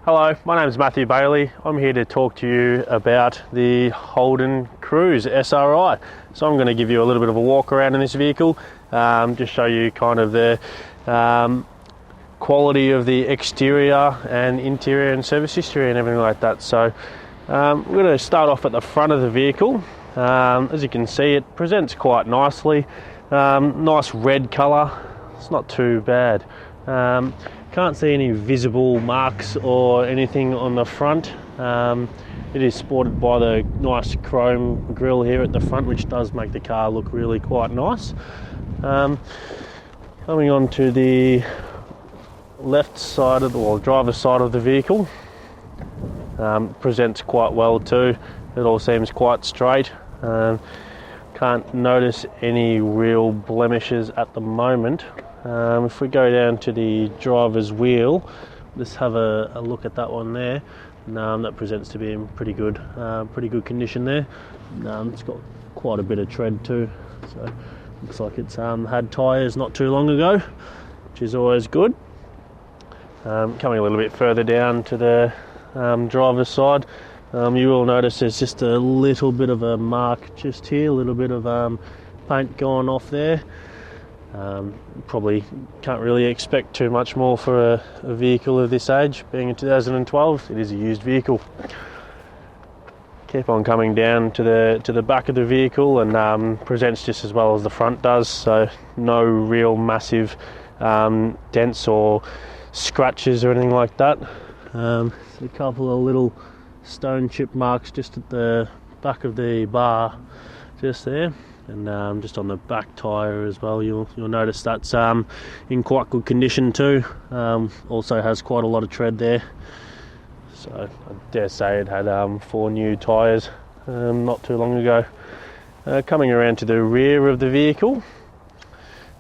Hello, my name is Matthew Bailey. I'm here to talk to you about the Holden Cruze SRI. So I'm going to give you a little bit of a walk around in this vehicle, just show you kind of the quality of the exterior and interior and service history and everything like that. So we're going to start off at the front of the vehicle. As you can see, it presents quite nicely. Nice red colour, it's not too bad. Can't see any visible marks or anything on the front. It is supported by the nice chrome grille here at the front, which does make the car look really quite nice. Coming on to the left side of the driver's side of the vehicle, presents quite well too. It all seems quite straight. Can't notice any real blemishes at the moment. If we go down to the driver's wheel, let's have a look at that one there. That presents to be in pretty good condition there. It's got quite a bit of tread too, so looks like it's had tyres not too long ago, which is always good. Coming a little bit further down to the driver's side, you will notice there's just a little bit of a mark just here, a little bit of paint going off there. Probably can't really expect too much more for a vehicle of this age, being in 2012. It is a used vehicle. Keep on coming down to the back of the vehicle, and presents just as well as the front does, so no real massive dents or scratches or anything like that. A couple of little stone chip marks just at the back of the bar just there. And just on the back tyre as well, you'll notice that's in quite good condition too. Also has quite a lot of tread there, so I dare say it had 4 new tyres not too long ago. Coming around to the rear of the vehicle,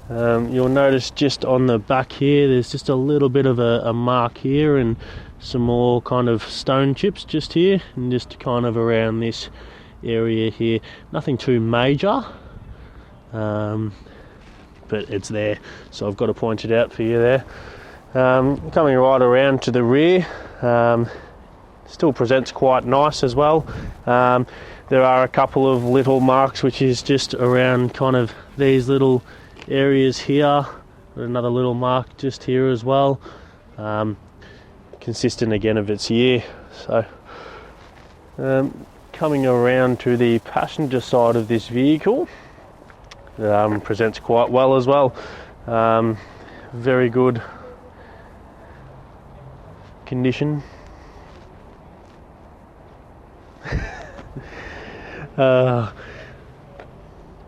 you'll notice just on the back here there's just a little bit of a mark here and some more kind of stone chips just here and just kind of around this area here. Nothing too major, but it's there, so I've got to point it out for you there. Coming right around to the rear, still presents quite nice as well. There are a couple of little marks which is just around kind of these little areas here, another little mark just here as well, consistent again of its year. So coming around to the passenger side of this vehicle, presents quite well as well. Very good condition.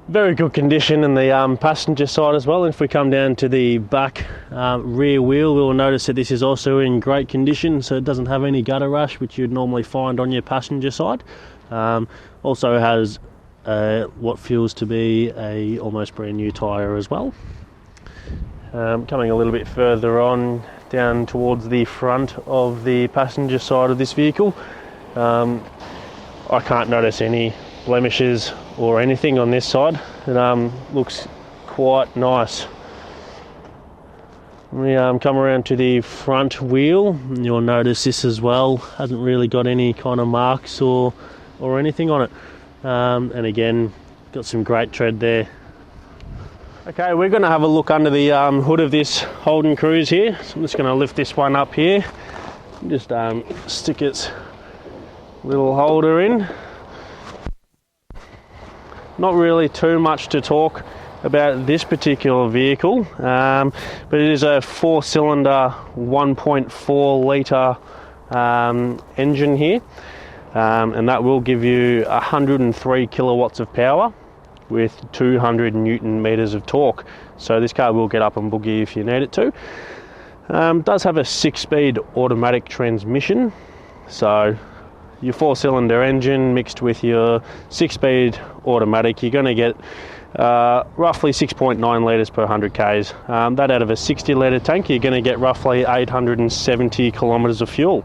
Very good condition in the passenger side as well. If we come down to the back rear wheel, we'll notice that this is also in great condition, so it doesn't have any gutter rash which you'd normally find on your passenger side. Also has what feels to be a almost brand new tyre as well. Coming a little bit further on down towards the front of the passenger side of this vehicle, I can't notice any blemishes or anything on this side. It looks quite nice. We come around to the front wheel, and you'll notice this as well hasn't really got any kind of marks or anything on it, and again got some great tread there. Okay, we're going to have a look under the hood of this Holden Cruze here. So I'm just going to lift this one up here and just stick its little holder in. Not really too much to talk about this particular vehicle, but it is a 4-cylinder 1.4 litre engine here, and that will give you 103 kilowatts of power with 200 newton meters of torque. So this car will get up and boogie if you need it to. Does have a 6-speed automatic transmission, so your 4-cylinder engine mixed with your 6-speed automatic, you're going to get roughly 6.9 litres per 100 k's. That out of a 60 litre tank, you're going to get roughly 870 kilometres of fuel.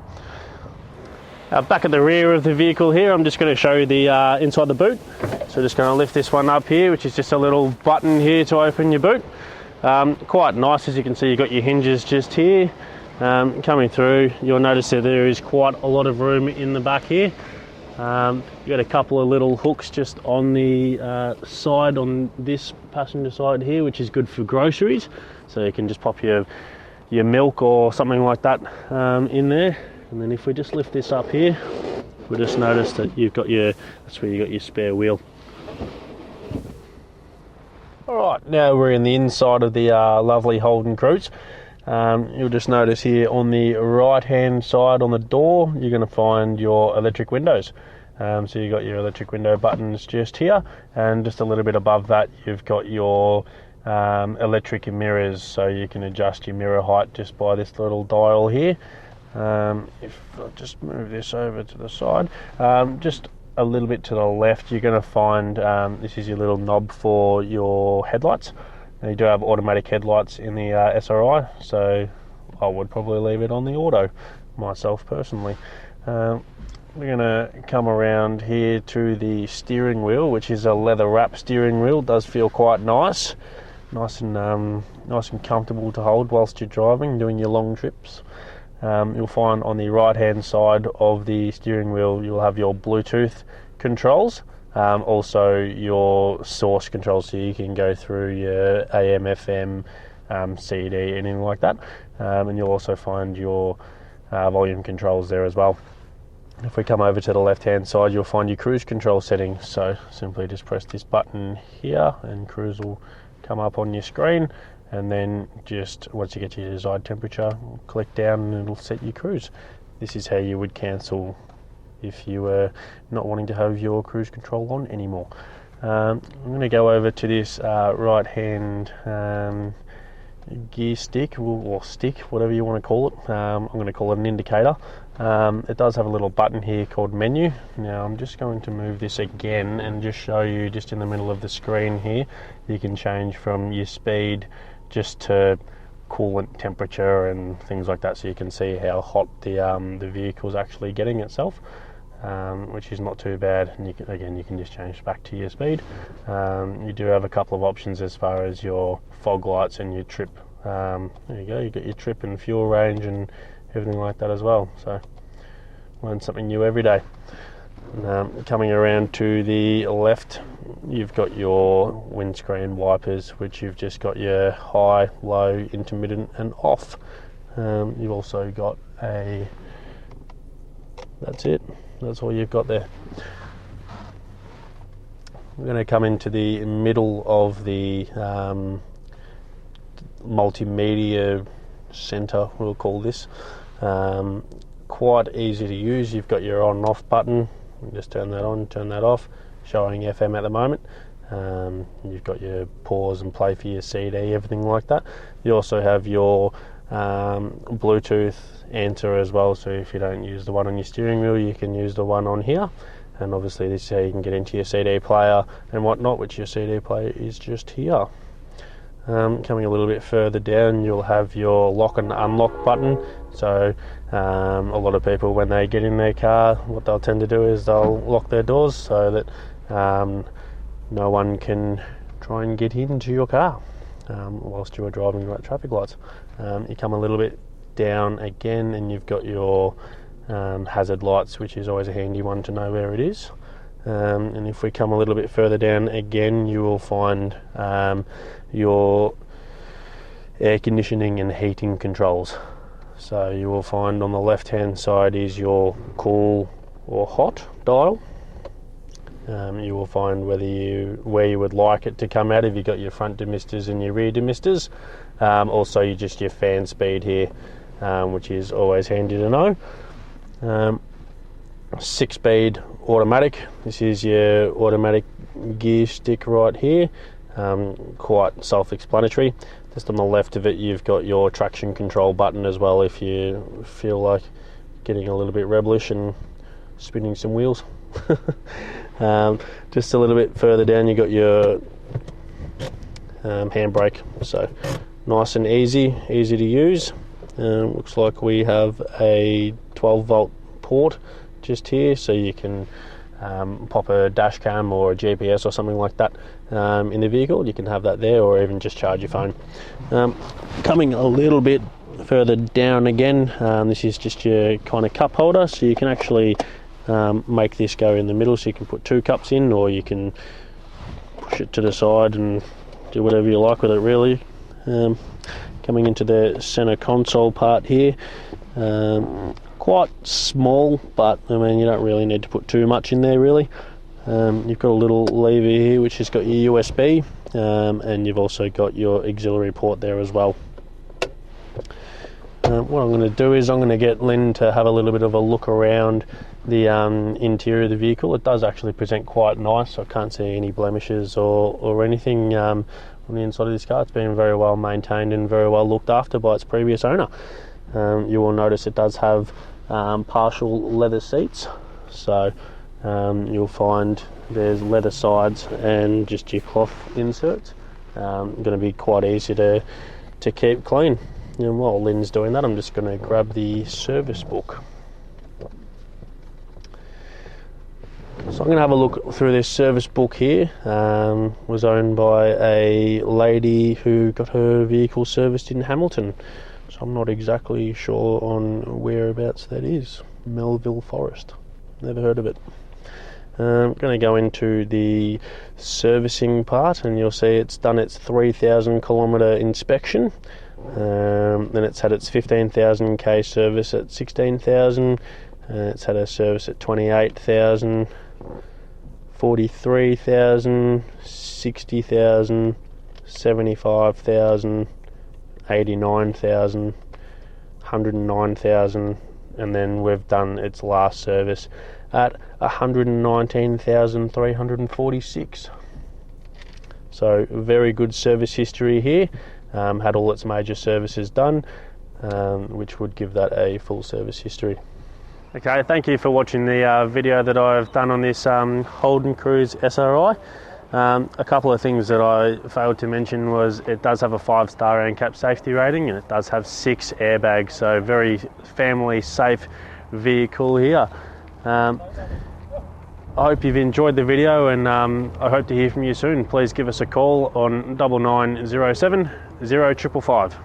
Back at the rear of the vehicle here, I'm just going to show you the inside the boot. So just going to lift this one up here, which is just a little button here to open your boot. Quite nice, as you can see, you've got your hinges just here. Coming through, you'll notice that there is quite a lot of room in the back here. You've got a couple of little hooks just on the side, on this passenger side here, which is good for groceries. So you can just pop your milk or something like that in there. And then if we just lift this up here, we'll just notice that that's where you got your spare wheel. Alright, now we're in the inside of the lovely Holden Cruze. You'll just notice here on the right hand side on the door, you're going to find your electric windows. So you've got your electric window buttons just here, and just a little bit above that you've got your electric mirrors, so you can adjust your mirror height just by this little dial here. If I just move this over to the side, just a little bit to the left, you're going to find this is your little knob for your headlights. Now, you do have automatic headlights in the SRI, so I would probably leave it on the auto myself personally. We're going to come around here to the steering wheel, which is a leather wrap steering wheel. It does feel quite nice and comfortable to hold whilst you're driving, doing your long trips. You'll find on the right hand side of the steering wheel you'll have your Bluetooth controls, also your source controls, so you can go through your AM, FM, CD, anything like that, and you'll also find your volume controls there as well. If we come over to the left hand side, you'll find your cruise control settings, so simply just press this button here and cruise will come up on your screen, and then just once you get your desired temperature, click down and it'll set your cruise. This is how you would cancel if you were not wanting to have your cruise control on anymore. I'm going to go over to this right hand gear stick, or stick, whatever you want to call it. I'm going to call it an indicator. It does have a little button here called menu. Now I'm just going to move this again and just show you, just in the middle of the screen here, you can change from your speed just to coolant temperature and things like that, so you can see how hot the vehicle's actually getting itself, which is not too bad. And you can just change back to your speed. You do have a couple of options as far as your fog lights and your trip. There you go, you got your trip and fuel range and everything like that as well. So learn something new every day. Coming around to the left, you've got your windscreen wipers, which you've just got your high, low, intermittent and off. You've also got that's it, that's all you've got there. We're going to come into the middle of the multimedia center, we'll call this. Quite easy to use. You've got your on and off button, just turn that on, turn that off, showing FM at the moment. You've got your pause and play for your CD, everything like that. You also have your Bluetooth answer as well, so if you don't use the one on your steering wheel, you can use the one on here. And obviously this is how you can get into your CD player and whatnot, which your CD player is just here. Coming a little bit further down, you'll have your lock and unlock button. So a lot of people, when they get in their car, what they'll tend to do is they'll lock their doors so that no one can try and get into your car whilst you are driving at traffic lights. You come a little bit down again and you've got your hazard lights, which is always a handy one to know where it is. And if we come a little bit further down again, you will find your air conditioning and heating controls. So you will find on the left hand side is your cool or hot dial. You will find where you would like it to come out, if you've got your front demisters and your rear demisters. Also just your fan speed here, which is always handy to know. 6-speed automatic. This is your automatic gear stick right here. Quite self-explanatory. Just on the left of it, you've got your traction control button as well, if you feel like getting a little bit rebellish and spinning some wheels. Just a little bit further down, you got your handbrake. So nice and easy to use. Looks like we have a 12-volt port just here, so you can pop a dash cam or a GPS or something like that in the vehicle. You can have that there, or even just charge your phone. Coming a little bit further down again, this is just your kind of cup holder, so you can actually make this go in the middle, so you can put 2 cups in, or you can push it to the side and do whatever you like with it really. Coming into the center console part here, quite small, but I mean you don't really need to put too much in there really. You've got a little lever here which has got your USB, and you've also got your auxiliary port there as well. What I'm going to do is I'm going to get Lynn to have a little bit of a look around the interior of the vehicle. It does actually present quite nice. I can't see any blemishes or anything on the inside of this car. It's been very well maintained and very well looked after by its previous owner. You will notice it does have partial leather seats, so you'll find there's leather sides and just your cloth inserts. Going to be quite easy to keep clean. And while Lynn's doing that, I'm just going to grab the service book. So I'm going to have a look through this service book here. Was owned by a lady who got her vehicle serviced in Hamilton. So I'm not exactly sure on whereabouts that is. Melville Forest. Never heard of it. I'm going to go into the servicing part, and you'll see it's done its 3,000 kilometre inspection. Then it's had its 15,000 k service at 16,000. It's had a service at 28,000, 43,000, 60,000, 75,000, 89,000, 109,000, and then we've done its last service at 119,346. So very good service history here. Had all its major services done, which would give that a full service history. Okay, thank you for watching the video that I've done on this Holden Cruze SRI. A couple of things that I failed to mention was it does have a 5-star ANCAP safety rating, and it does have 6 airbags, so very family safe vehicle here. I hope you've enjoyed the video, and I hope to hear from you soon. Please give us a call on 9907 0555.